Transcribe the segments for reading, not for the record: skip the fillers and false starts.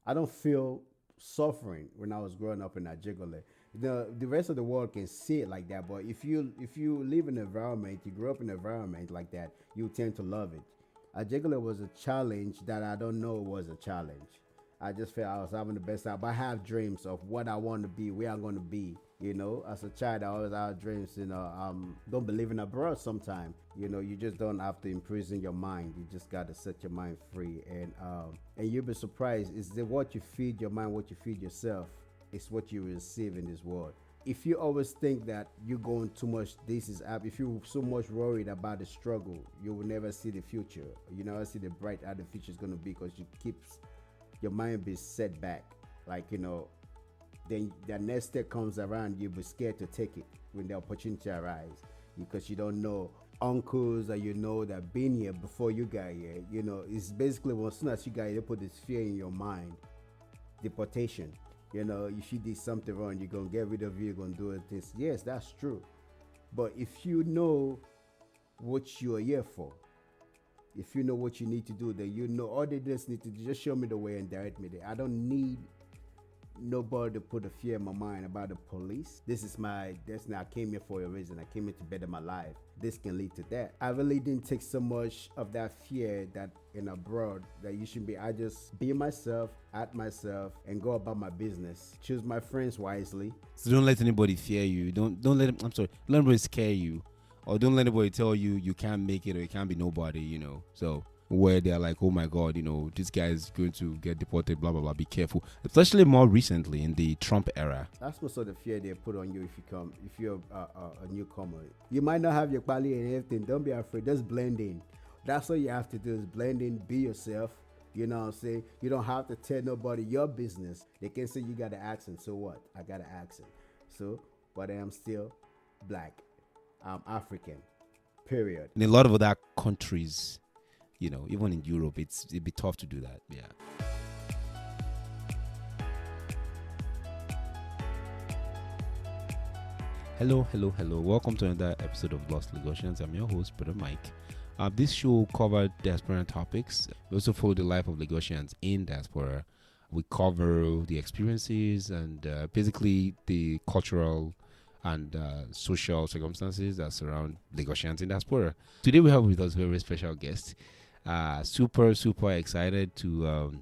I don't feel suffering when I was growing up in Ajegunle. The rest of the world can see it like that, but if you live in an environment, you grow up in an environment like that, you tend to love it. Ajegunle was a challenge that I don't know was a challenge. I just felt I was having the best time. But I have dreams of what I want to be, where I'm going to be. As a child, I always had dreams. Don't believe in abroad. Sometimes, you just don't have to imprison your mind. You just got to set your mind free, and you'll be surprised. Is that what you feed your mind, what you feed yourself, is what you receive in this world. If you always think that you're going too much, this is up. If you're so much worried about the struggle, you will never see the future. You never see the bright how the future is going to be because you keep your mind be set back. Like, then the next step comes around, you'll be scared to take it when the opportunity arises because you don't know uncles that that been here before you got here. It's basically as soon as you got here, they put this fear in your mind, deportation. If you did something wrong, you're going to get rid of you, you're going to do this. Yes, that's true. But if you know what you are here for, if you know what you need to do, then all they just need to do, just show me the way and direct me there. I don't need nobody to put a fear in my mind about the police. This is my destiny. I came here for a reason. I came here to better my life. This can lead to that. I really didn't take so much of that fear that in abroad that you should be. I just be myself, act myself, and go about my business. Choose my friends wisely. So don't let anybody fear you. Don't let them, I'm sorry, let anybody scare you. Or don't let anybody tell you you can't make it or you can't be nobody, So where they're like, oh my God, this guy is going to get deported, blah, blah, blah. Be careful. Especially more recently in the Trump era. That's most of the fear they put on you if you're a newcomer. You might not have your quality and everything. Don't be afraid. Just blend in. That's all you have to do is blend in, be yourself. You know what I'm saying? You don't have to tell nobody your business. They can say you got an accent. So what? I got an accent. But I am still black. I'm African, period. In a lot of other countries, even in Europe, it'd be tough to do that. Yeah. Hello. Welcome to another episode of Lost Lagosians. I'm your host, Brodda Mike. This show covered diaspora topics. We also follow the life of Lagosians in diaspora. We cover the experiences and basically the cultural and social circumstances that surround Lagosians in diaspora. Today we have with us a very special guest. Super excited to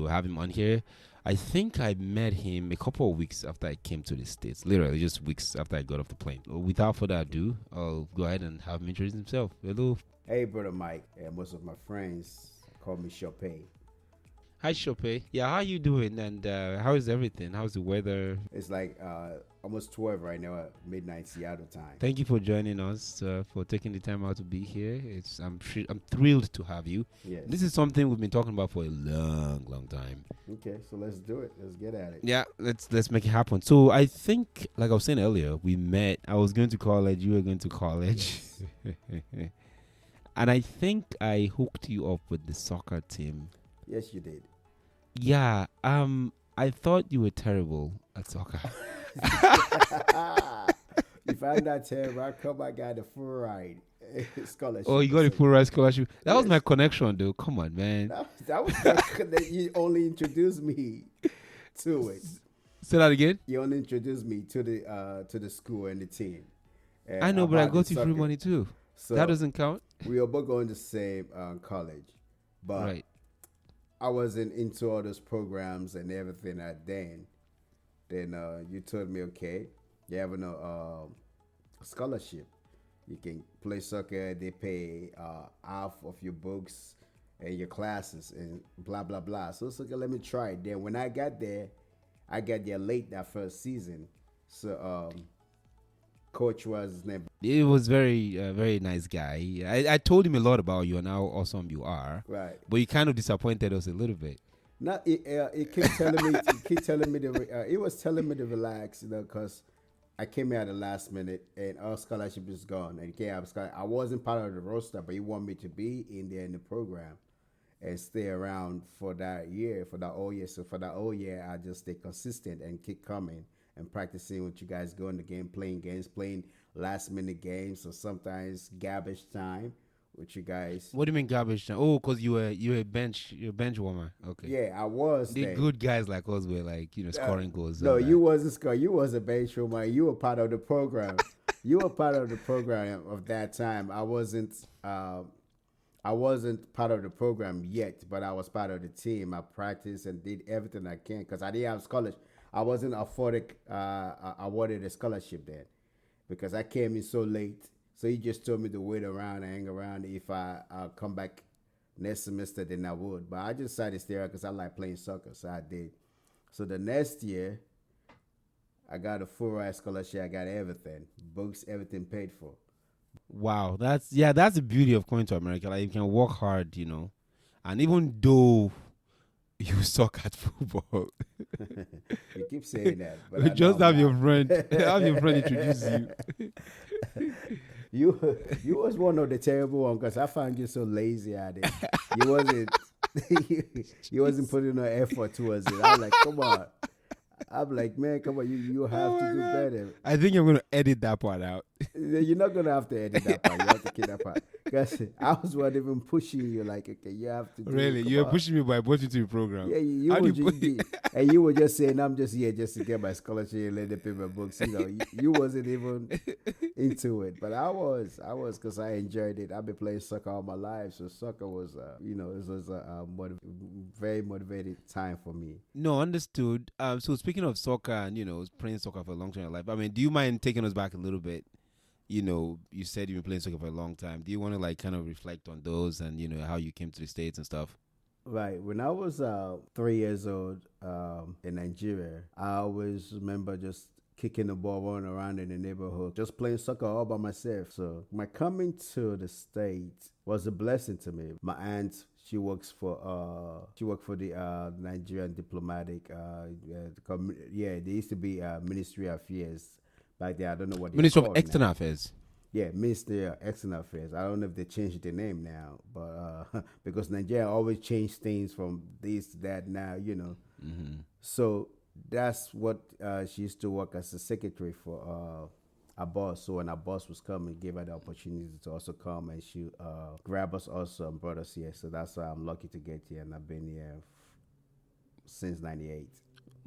have him on here. I think I met him a couple of weeks after I came to the States. Literally just weeks after I got off the plane. Without further ado, I'll go ahead and have him introduce himself. Hello. Hey, Brodda Mike. Most of my friends call me Chopé. Hi, Chopé. Yeah, how you doing? And how is everything? How's the weather? It's like almost 12 right now at midnight Seattle time. Thank you for joining us, for taking the time out to be here. I'm thrilled to have you. Yes. This is something we've been talking about for a long time. Okay, so let's do it. Let's get at it. Yeah, let's make it happen. So I think, like I was saying earlier, we met. I was going to college. You were going to college. And I think I hooked you up with the soccer team. Yes, you did. Yeah, I thought you were terrible at soccer. If I'm not terrible, I got the full ride scholarship. Oh, you got a full ride scholarship. That was my connection, though. Come on, man. That was you only introduced me to it. Say that again. You only introduced me to the school and the team. And I know, but I got you free money too. So that doesn't count. We were both going to the same college, but right. I wasn't into all those programs and everything then. Then you told me, okay, you have a scholarship. You can play soccer. They pay half of your books and your classes and blah, blah, blah. So it's okay, let me try it. Then when I got there late that first season. So coach was his name. It was very nice guy. I told him a lot about you and how awesome you are. Right. But you kind of disappointed us a little bit. Not it kept telling me. It was telling me to relax, because I came here at the last minute and our scholarship is gone. And can't have scholarship. I wasn't part of the roster, but he wanted me to be in there in the program and stay around for that year, for that whole year. So for that whole year, I just stay consistent and keep coming and practicing with you guys, going to game, playing games, playing last minute games, or sometimes garbage time with you guys. What do you mean garbage time? Oh, because you're a bench warmer. Okay. Yeah, I was The then. good guys like us were like, scoring goals. No, All you that. wasn't score. You was a bench woman. You were part of the program. You were part of the program of that time. I wasn't. I wasn't part of the program yet, but I was part of the team. I practiced and did everything I can because I didn't have scholarship. I wasn't awarded a scholarship then because I came in so late. So he just told me to wait around and hang around. If I come back next semester, then I would. But I just decided to stay out because I like playing soccer, so I did. So the next year, I got a full ride scholarship. I got everything, books, everything paid for. Wow, that's the beauty of coming to America. Like you can work hard, and even though you suck at football, You keep saying that, but I know just I'm have not. your friend, introduce you. You was one of the terrible ones because I found you so lazy at it. You wasn't you wasn't putting no effort towards it. I was like, come on. I'm like, man, come on, you have Oh to my do God. better. I think I'm gonna edit that part out. You're not gonna have to edit that part. You have to keep that part. Because I was one even pushing you, like, okay, you have to do Really, it. you're Come on. pushing me by putting to the program. Yeah, you How were do you just, put and you were just saying, I'm just here just to get my scholarship and let them pay my books. You wasn't even into it, but I was because I enjoyed it. I've been playing soccer all my life, so soccer was, it was a very motivated time for me. No, understood. So speaking of soccer and playing soccer for a long time in your life, I mean, do you mind taking us back a little bit? You said you've been playing soccer for a long time. Do you want to like kind of reflect on those and how you came to the States and stuff? Right. When I was 3 years old in Nigeria, I always remember just kicking the ball, running around in the neighborhood, just playing soccer all by myself. So my coming to the States was a blessing to me. My aunt, she works for the Nigerian diplomatic. There used to be Ministry of Affairs back there. I don't know what they're Minister of called External now. Affairs. Yeah, Ministry of External Affairs. I don't know if they changed the name now, but because Nigeria always change things from this to that now. Mm-hmm. So that's what she used to work as a secretary for our boss. So when our boss was coming, gave her the opportunity to also come, and she grabbed us also and brought us here. So that's why I'm lucky to get here, and I've been here since '98.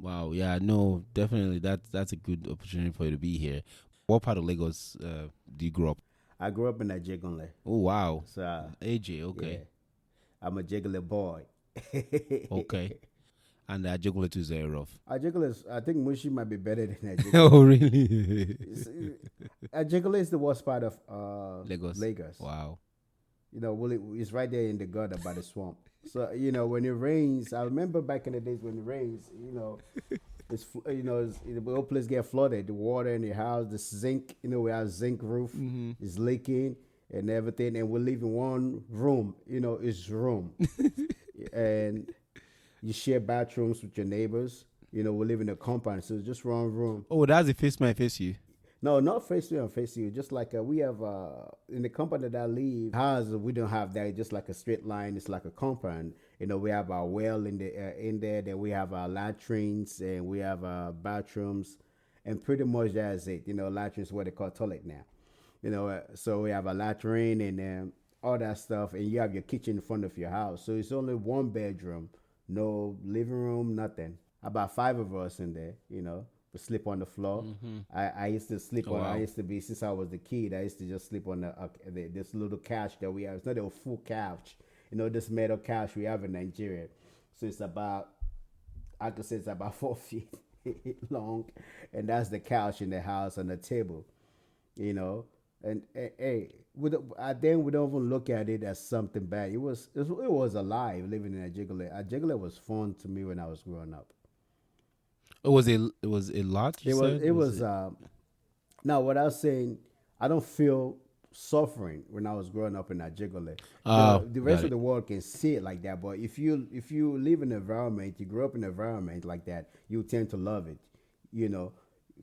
Wow. Yeah. No. Definitely. That's a good opportunity for you to be here. What part of Lagos do you grow up? I grew up in Ajegunle. Oh wow. So AJ. Okay. yeah, I'm a Ajegunle boy. Okay. And Ajegunle too is very rough. Ajegunle, I think Mushi might be better than Ajegunle. Oh really? Ajegunle is the worst part of Lagos. Lagos. Wow. It's right there in the gutter by the swamp. So when it rains, I remember back in the days when it rains, the whole place get flooded. The water in the house, the zinc, we have zinc roof is leaking and everything, and we live in one room. It's room, and you share bathrooms with your neighbors. We live in a compound, so it's just one room. Oh, that's the face my face you. No, not face to face you. Just like we have in the compound that I live, house we don't have that. It's just like a straight line. It's like a compound. We have our well in there. Then we have our latrines and we have bathrooms, and pretty much that's it. Latrines what they call toilet now. So we have a latrine and all that stuff, and you have your kitchen in front of your house. So it's only one bedroom, no living room, nothing. About 5 of us in there. We sleep on the floor. Mm-hmm. I used to sleep on. Wow. I used to be since I was a kid. I used to just sleep on this little couch that we have. It's not a full couch. This metal couch we have in Nigeria. So it's about, I could say it's about 4 feet long, and that's the couch in the house and the table. And hey, then we don't even look at it as something bad. It was alive living in Ajegunle. Ajegunle was fun to me when I was growing up. It was a lot. It was now what I was saying, I don't feel suffering when I was growing up in Ajegunle. The rest of the world can see it like that, but if you live in an environment, you grow up in an environment like that, you tend to love it.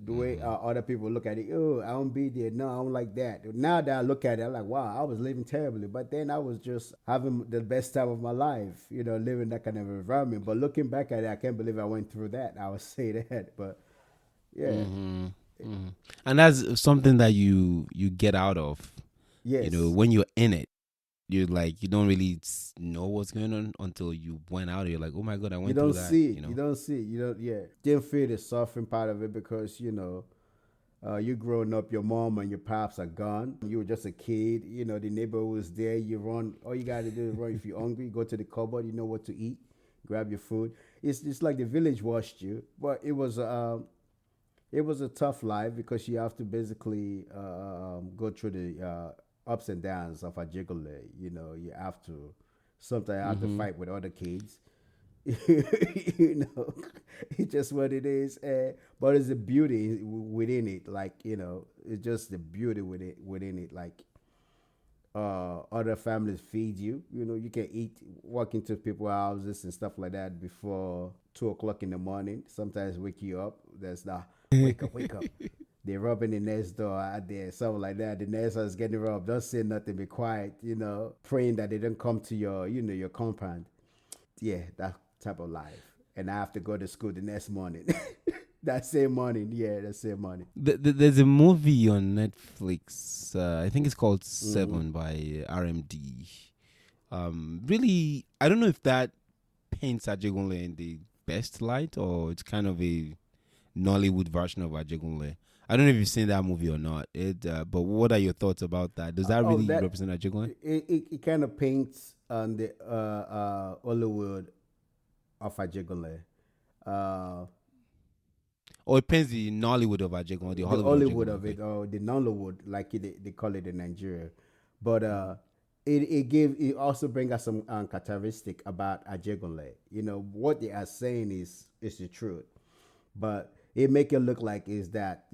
The way other people look at it, oh, I don't be there. No, I don't like that. Now that I look at it, I'm like, wow, I was living terribly. But then I was just having the best time of my life, living that kind of environment. But looking back at it, I can't believe I went through that. I would say that. But yeah. Mm-hmm. Mm-hmm. And that's something that you get out of, Yes. when you're in it. you like you don't really know what's going on until you went out. You're like, oh my god, I You went through don't that. see it. You You know. don't see it. You don't. Yeah, didn't feel the suffering part of it because you growing up, your mom and your pops are gone. You were just a kid. The neighbor was there. You run. All you got to do is run. If you're hungry, go to the cupboard. You know what to eat. Grab your food. It's like the village washed you, but it was a tough life because you have to basically go through the ups and downs of Ajegunle. You have to sometimes you have to Mm-hmm. fight with other kids. you know, it's just what it is. But it's the beauty within it. Like it's just the beauty within it. Like other families feed you. You can eat, walk into people's houses and stuff like that before 2 o'clock in the morning. Sometimes wake you up. There's the wake up, wake up. They're rubbing the next door out there, something like that. The next one's getting rubbed. Don't say nothing, be quiet. Praying that they don't come to your compound. Yeah, that type of life. And I have to go to school the next morning. That same morning, yeah, that same morning. There's a movie on Netflix. I think it's called Mm-hmm. Seven by RMD. Really, I don't know if that paints Ajegunle in the best light or it's kind of a Nollywood version of Ajegunle. I don't know if you've seen that movie or not. But what are your thoughts about that? Does that Oh, really that represent Ajegunle? it kind of paints on the Hollywood of Ajegunle. Uh, Or it paints the Nollywood of Ajegunle, the the Hollywood of Hollywood Ajegunle. of Okay. it, or the Nollywood, like they call it in Nigeria. But it also brings us some characteristic about Ajegunle. What they are saying is the truth, but it make it look like is that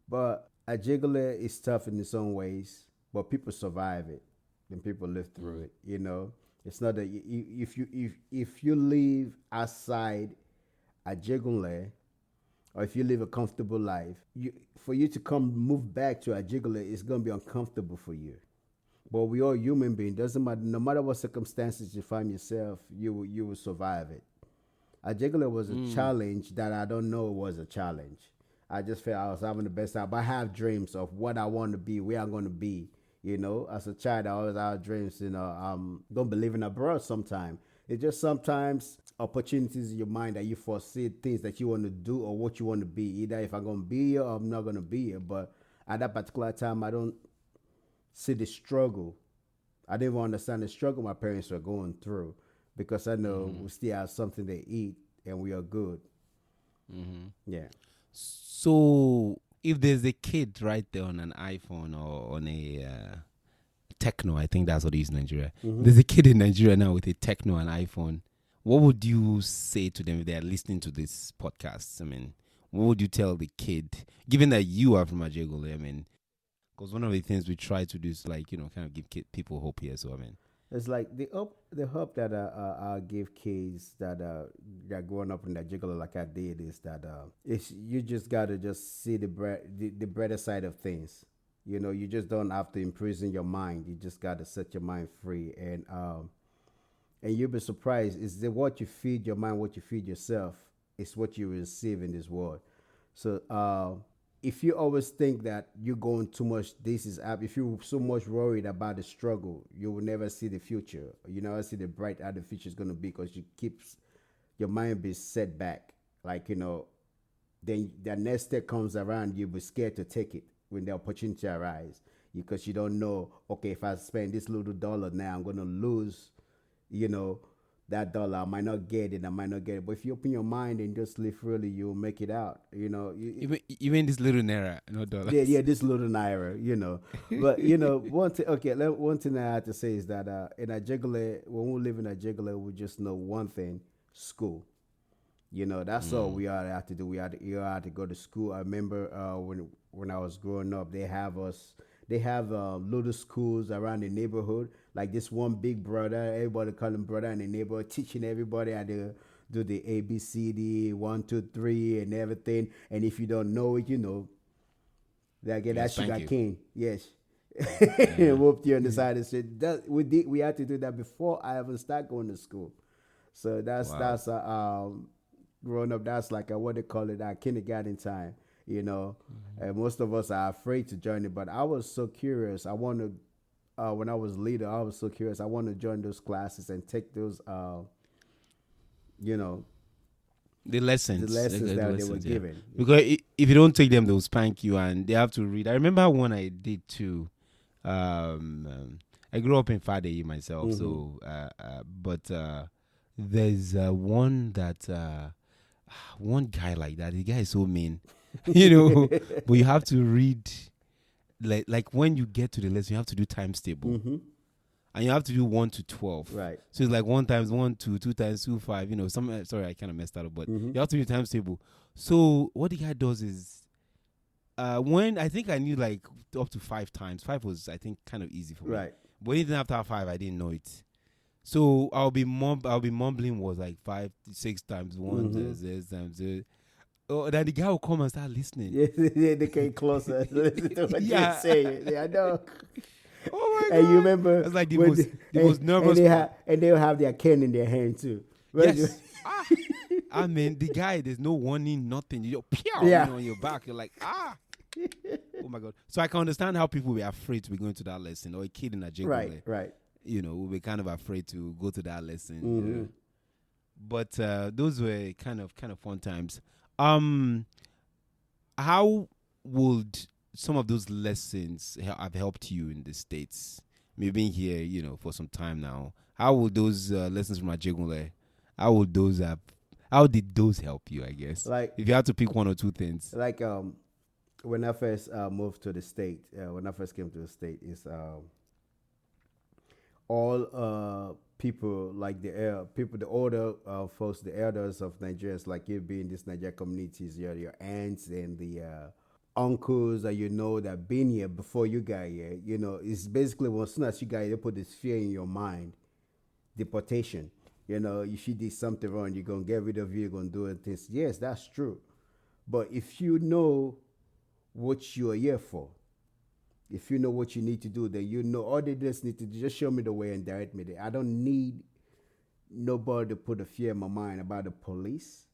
but Ajegunle is tough in its own ways, but people survive it, and people live through it. It's not that if you live outside Ajegunle, or if you live a comfortable life, for you to come move back to Ajegunle, it's gonna be uncomfortable for you. But we all human beings. Doesn't matter. No matter what circumstances you find yourself, you will survive it. Ajegunle was a Mm. challenge that I don't know was a challenge. I just felt I was having the best time. But I have dreams of what I want to be, where I'm going to be. As a child, I always had dreams. Don't believe in abroad sometimes. It's just sometimes opportunities in your mind that you foresee things that you want to do or what you want to be. Either if I'm going to be here or I'm not going to be here. But at that particular time, I don't see the struggle. I didn't even understand the struggle my parents were going through because I know Mm-hmm. we still have something to eat and we are good. Mm-hmm. Yeah. So if there's a kid right there on an iPhone or on a Techno, I think that's what it is in Nigeria. Mm-hmm. There's a kid in Nigeria now with a Techno and iPhone. What would you say to them if they're listening to this podcast? I mean, what would you tell the kid, given that you are from Ajegunle? I mean, because one of the things we try to do is like, kind of give people hope here. So, I mean, It's like the hope that I give kids that growing up in that jiggle like I did is that it's you just gotta just see the brighter side of things. You just don't have to imprison your mind. You just gotta set your mind free, and you'll be surprised. Is that what you feed your mind, what you feed yourself, is what you receive in this world. So if you always think that you're going too much, this is up. If you're so much worried about the struggle, you will never see the future. You never see the bright how the future is going to be because you keep your mind be set back. Like then the next step comes around, you'll be scared to take it when the opportunity arises because you don't know. Okay, if I spend this little dollar now, I'm going to lose. You know that dollar. I might not get it. I might not get it. But if you open your mind and just live freely, you'll make it out. even this little naira, no Yeah, dollars. yeah, this little naira. But one thing. Okay, one thing I have to say is that in Ajegunle, when we live in Ajegunle, we just know one thing: school. That's all Mm. we all have to do. We had to go to school. I remember when I was growing up, they have little schools around the neighborhood. Like this one big brother, everybody call him brother in the neighborhood, teaching everybody how to do the ABCD 1, 2, 3 and everything. And if you don't know it, that get They'll that spank sugar you. cane. Yes. Yeah. Whooped you on the side of the street. We had to do that before I even start going to school. So that's Wow. that's growing up. That's like what they call it, kindergarten time. And most of us are afraid to join it. But I was so curious. I want to when I was leader, I was so curious. I wanted to join those classes and take those, you know, The the lessons, lessons the that they were lessons, yeah. given. Because if you don't take them, they'll spank you, and they have to read. I remember one I did too. I grew up in Fade myself, so but there's one that one guy like that. The guy is so mean, you know. But you have to read like when you get to the lesson, you have to do times table. And you have to do 1 to 12. Right. So it's like 1 times 1, 2, 2 times 2, 5. You know, sorry, I kind of messed that up, but you have to do times table. So what the guy does is, when I think I knew like up to 5 times. 5 was, I think, kind of easy for me. Right. But anything after 5, I didn't know it. So I'll be mumbling was like 5, 6 times 1, 6 times 2. Oh, then the guy will come and start listening. Yeah, they came closer. Listen to what you're saying. Yeah, I know. Oh my God. And you remember that's like the most nervous and they'll have their cane in their hand too. Yes. I mean, the guy, there's no warning, nothing. You on your back. You're like, oh my God. So I can understand how people were afraid to be going to that lesson, or a kid in Ajegunle. Right. You know, will be kind of afraid to go to that lesson. You know? But those were kind of fun times. How would some of those lessons have helped you in the States? Maybe being here, you know, for some time now. How would those lessons from Ajegunle, how did those help you, I guess? Like, if you had to pick 1 or 2 things. Like when I first moved to the state, when I first came to the state, is all people, like the older folks, the elders of Nigerians, like you be in these Nigerian communities, your aunts and the uncles that you know that been here before you got here. You know, it's basically as soon as you got here, they put this fear in your mind, deportation. You know, if you did something wrong, you're gonna get rid of you, you're gonna do it. This, yes, that's true. But if you know what you're here for, if you know what you need to do, then you know all they just need to do, just show me the way and direct me there. I don't need nobody to put a fear in my mind about the police,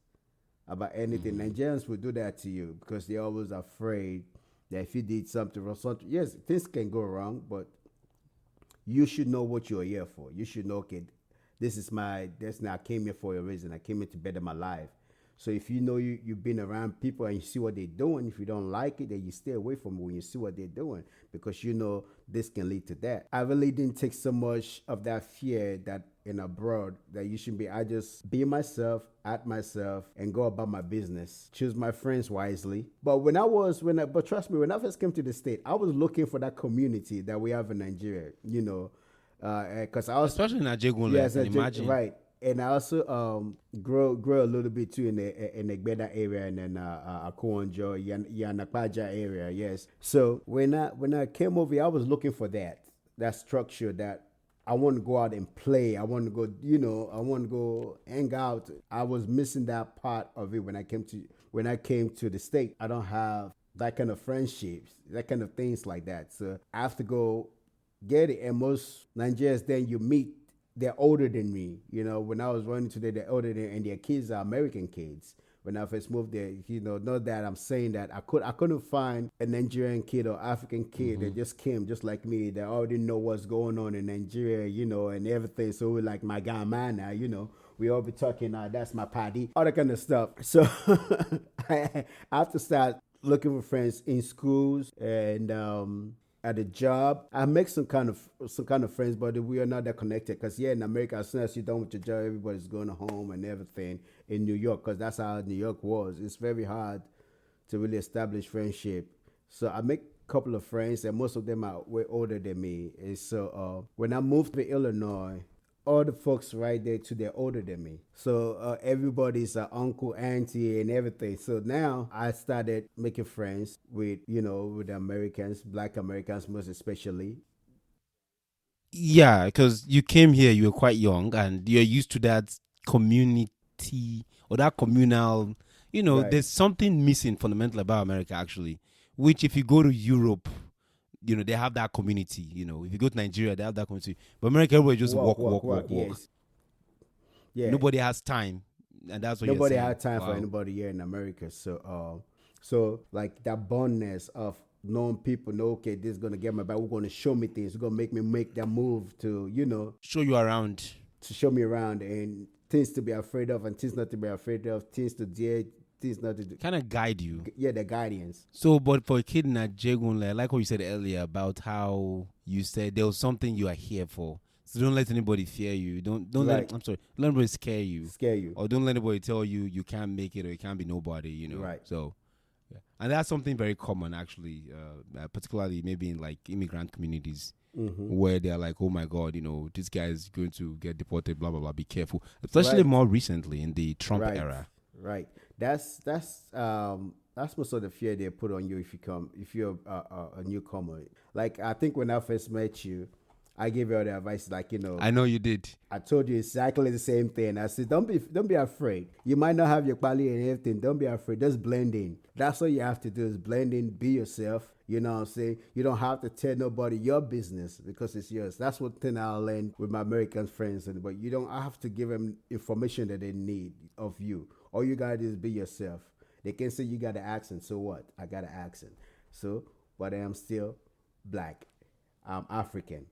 about anything. Nigerians will do that to you because they're always afraid that if you did something wrong, yes, things can go wrong, but you should know what you're here for. You should know, okay, this is my destiny. I came here for a reason. I came here to better my life. So if you know you've been around people and you see what they're doing, if you don't like it, then you stay away from it when you see what they're doing, because you know this can lead to that. I really didn't take so much of that fear that in abroad that you should be. I just be myself, at myself, and go about my business. Choose my friends wisely. But but trust me, when I first came to the state, I was looking for that community that we have in Nigeria. You know, because I was especially in Ajegunle. Yes, imagine. Right. And I also grow a little bit too in the Brodda area and then Ajegunle, Yanakpaja area. Yes. So when I came over here, I was looking for that structure that I want to go out and play. I want to go, I want to go hang out. I was missing that part of it when I came to the state. I don't have that kind of friendships, that kind of things like that. So I have to go get it. And most Nigerians then you meet, they're older than me. You know, when I was running today, they're older than, and their kids are American kids. When I first moved there, not that I'm saying that I couldn't find a Nigerian kid or African kid that just came just like me, that already know what's going on in Nigeria, and everything. So we're like my guy man now, we all be talking, that's my party, all that kind of stuff. So I have to start looking for friends in schools and at a job. I make some kind of friends, but we are not that connected. Because in America, as soon as you're done with your job, everybody's going home and everything. In New York, because that's how New York was, it's very hard to really establish friendship. So I make a couple of friends, and most of them are way older than me. And so when I moved to Illinois, all the folks right there too, they're older than me. So everybody's uncle, auntie, and everything. So now I started making friends with Americans, Black Americans most especially. Yeah, because you came here, you were quite young, and you're used to that community or that communal. Right. There's something missing fundamental about America, actually, which if you go to Europe, they have that community. If you go to Nigeria, they have that community. But America, everybody just walk. Yes. Yeah. Nobody has time, and that's what nobody you're saying. has time for anybody here in America. So, so like that bondness of known people know, okay, this is gonna get my back. We're gonna show me things. We're gonna make me make that move to, Show you around. to show me around and things to be afraid of and things not to be afraid of, things to dare, things not to do. Kind of guide you. Yeah, the guardians. So, but for a kid in Ajegunle, I like what you said earlier about how you said there was something you are here for. So don't let anybody fear you. Don't Right. let anybody scare you. Scare you. Or don't let anybody tell you you can't make it or you can't be nobody, Right. So, yeah. And that's something very common, actually, particularly maybe in like immigrant communities where they're like, oh my God, this guy is going to get deported, blah, blah, blah, be careful. Especially Right. more recently in the Trump Right. era. Right. That's most of the fear they put on you if you're a newcomer. Like, I think when I first met you, I gave you all the advice, like, I know you did. I told you exactly the same thing. I said, don't be afraid. You might not have your quality and everything. Don't be afraid. Just blend in. That's all you have to do is blend in, be yourself. You know what I'm saying? You don't have to tell nobody your business because it's yours. That's one thing I learned with my American friends. But you don't have to give them information that they need of you. All you got to do is be yourself. They can say you got an accent. So what? I got an accent. So, but I am still black. I'm African.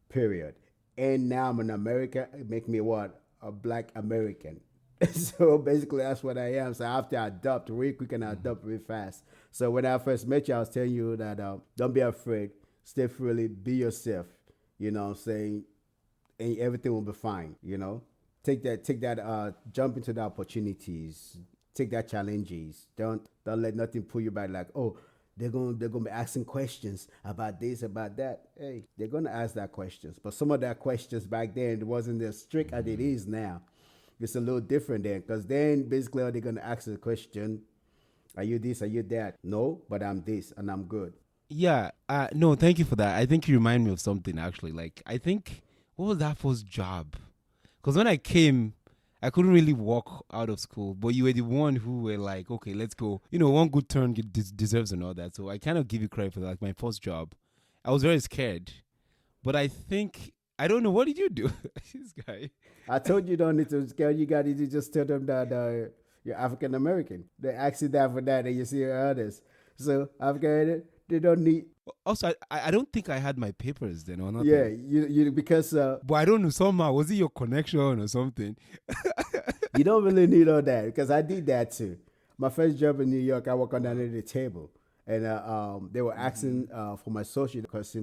Period. And now I'm in America. It make me what? A black American. So basically that's what I am. So I have to adapt real quick and adapt real fast. So when I first met you, I was telling you that don't be afraid. Stay freely. Be yourself. You know what I'm saying? And everything will be fine. Take that jump into the opportunities. Take that challenges. Don't let nothing pull you back like, oh, they're gonna be asking questions about this, about that. Hey, they're gonna ask that questions. But some of that questions back then it wasn't as strict as it is now. It's a little different then, because then basically they're gonna ask the question, are you this, are you that? No, but I'm this and I'm good. Yeah, no, thank you for that. I think you remind me of something, actually. Like, I think, what was that first job? Because when I came, I couldn't really walk out of school, but you were the one who were like, okay, let's go. One good turn deserves and all that. So I kind of give you credit for that. Like my first job, I was very scared, but I think, I don't know, what did you do? This guy. I told you don't need to scare. You got to just tell them that you're African American. They ask you that for that, and you see others. So African, they don't need. Also, I don't think I had my papers then or nothing. Yeah, you because. But I don't know, somehow, was it your connection or something? You don't really need all that because I did that too. My first job in New York, I worked on under the table, and they were asking for my social because I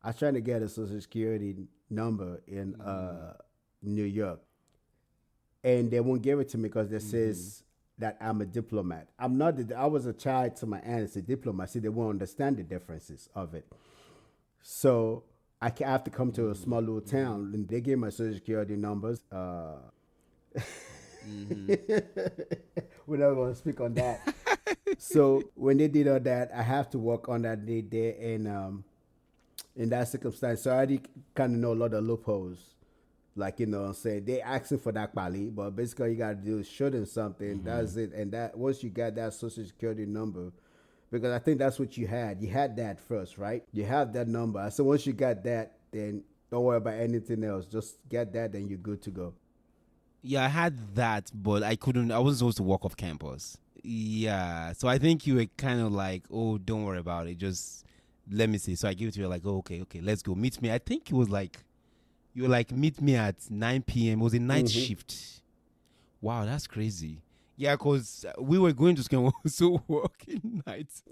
was trying to get a social security number in New York, and they won't give it to me because they says that I'm a diplomat. I'm not. I was a child to my aunt as a diplomat. See, they won't understand the differences of it. So I have to come to a small little town, and they gave my social security numbers. We're not going to speak on that. So when they did all that, I have to work on that day there, and in that circumstance, so I already kind of know a lot of loopholes. Like, say they asking for that quality, but basically you got to do is show them something. That's it. And that once you got that social security number, because I think that's what you had. You had that first, right? You have that number. So once you got that, then don't worry about anything else. Just get that, then you're good to go. Yeah, I had that, but I wasn't supposed to walk off campus. Yeah, so I think you were kind of like, oh, don't worry about it. Just let me see. So I give it to you like, oh, okay, let's go. Meet me. I think it was like, you were like, meet me at 9 p.m. It was a night shift. Wow, that's crazy. Yeah, because we were going to school, so working nights.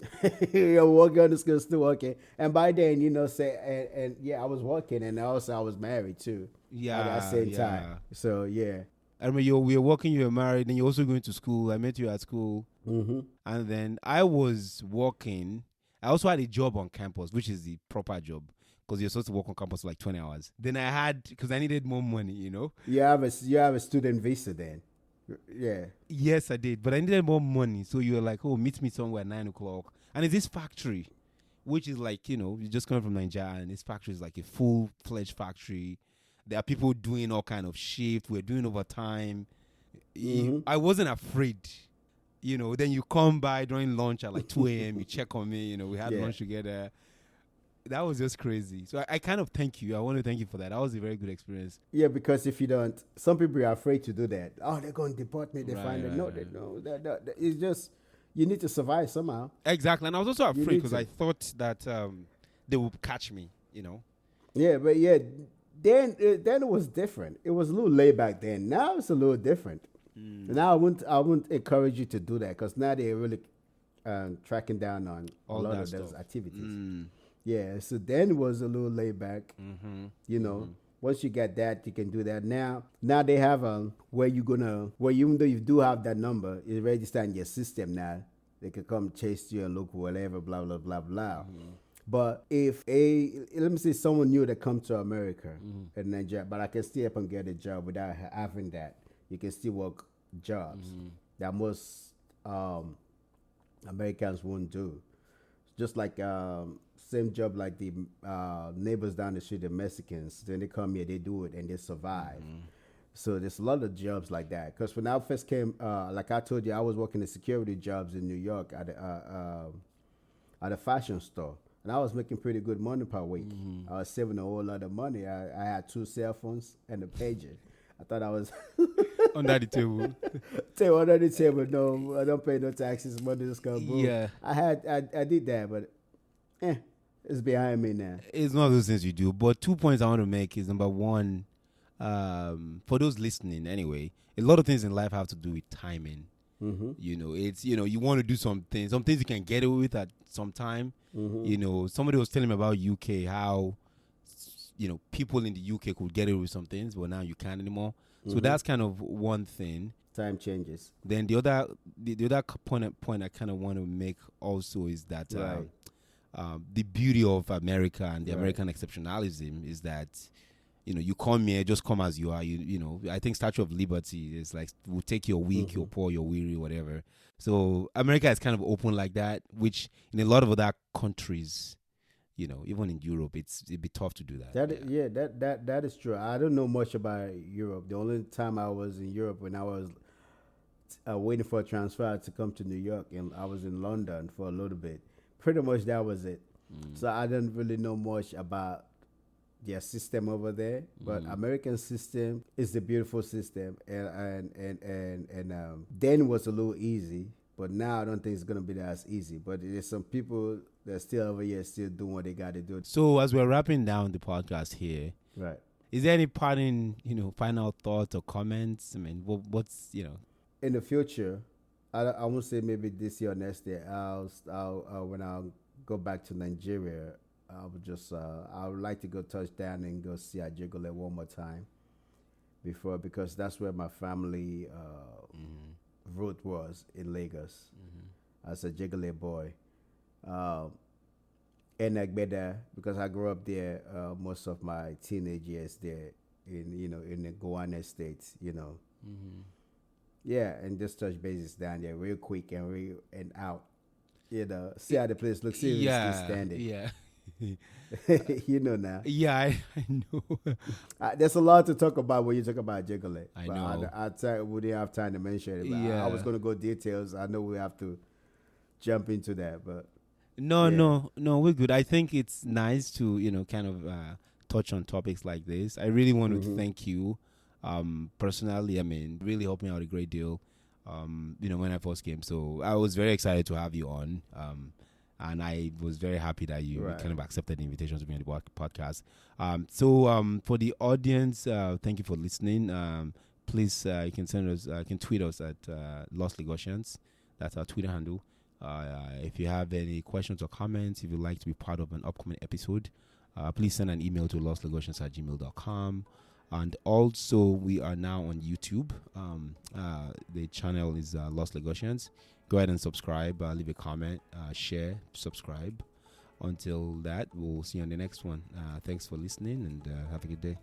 You're working on the school, still working. And by then, and yeah, I was working, and also I was married too. Yeah, at that same time. So yeah. I remember we were working, you were married, and you're also going to school. I met you at school. And then I was working. I also had a job on campus, which is the proper job, because you're supposed to work on campus for like 20 hours. Then I had, because I needed more money, You have a student visa then. Yeah. Yes, I did. But I needed more money. So you were like, oh, meet me somewhere at 9 o'clock. And it's this factory, which is like, you're just coming from Nigeria, and this factory is like a full-fledged factory. There are people doing all kind of shift. We're doing overtime. I wasn't afraid. Then you come by during lunch at like 2 a.m. You check on me. We had lunch together. That was just crazy. So I kind of thank you. I want to thank you for that. That was a very good experience. Yeah, because if you don't, some people are afraid to do that. Oh, they're going to deport me. They find it. No, they know that. It's just you need to survive somehow. Exactly. And I was also You afraid need because to. I thought that they would catch me, you know. Yeah, but then it was different. It was a little laid back then. Now it's a little different. Now I wouldn't encourage you to do that because now they're really tracking down on a All lot that of those stuff. activities. Yeah, so then it was a little laid back. You know, once you get that, you can do that. Now they have where even though you do have that number, it's registered in your system now. They can come chase you and look whatever, blah blah blah blah. But if let me say someone new that come to America in Nigeria, but I can still up and get a job without having that, you can still work jobs that most Americans won't do. Just like same job like the neighbors down the street, the Mexicans. Then they come here, they do it, and they survive. So there's a lot of jobs like that. Because when I first came, like I told you, I was working the security jobs in New York at a fashion store, and I was making pretty good money per week. I was saving a whole lot of money. I had 2 cell phones and a pager. I thought I was Under the table. table under the table. No, I don't pay no taxes. Money just come boom. Yeah. I did that, but it's behind me now. It's not those things you do. But 2 points I want to make is number one, for those listening anyway, a lot of things in life have to do with timing. You know, it's, you know, you want to do some things you can get away with at some time. You know, somebody was telling me about UK, how, you know, people in the UK could get away with some things, but now you can't anymore. So that's kind of one thing. Time changes. Then the other point I kind of want to make also is that the beauty of America and the American exceptionalism is that, you know, you come here, just come as you are. You know, I think Statue of Liberty is like, we'll take your weak, your poor, your weary, whatever. So America is kind of open like that, which in a lot of other countries, you know, even in Europe, it'd be tough to do that. That is true. I don't know much about Europe. The only time I was in Europe when I was waiting for a transfer to come to New York, and I was in London for a little bit. Pretty much that was it. So I didn't really know much about their system over there, but American system is the beautiful system, and then was a little easy, but now I don't think it's gonna be as easy. But there's some people that still over here still doing what they got to do. So as we're wrapping down the podcast here, Right. is there any parting, you know, final thoughts or comments? I mean, what's, you know, In the future, I won't say maybe this year or next year. I'll when I go back to Nigeria, I would like to go touch down and go see Ajegunle one more time because that's where my family root was in Lagos as a Ajegunle boy. And Agbeda, because I grew up there most of my teenage years there in the Gowan Estates, you know. Yeah, and just touch bases down there real quick and out. You know, see how the place looks. See if it's still standing. Yeah. You know now. Yeah, I know. There's a lot to talk about when you talk about Ajegunle. I know. We didn't have time to mention it. But Yeah. I was going to go details. I know we have to jump into that, but No, we're good. I think it's nice to, you know, kind of touch on topics like this. I really want to thank you personally. I mean, really helped me out a great deal, you know, when I first came. So I was very excited to have you on, and I was very happy that you kind of accepted the invitation to be on the podcast. So for the audience, thank you for listening. Please, you can send us, you can tweet us at Lost Lagosians. That's our Twitter handle. If you have any questions or comments, if you'd like to be part of an upcoming episode, please send an email to lostlagosians@gmail.com. And also, we are now on YouTube. The channel is Lost Lagosians. Go ahead and subscribe, leave a comment, share, subscribe. Until that, we'll see you on the next one. Thanks for listening, and have a good day.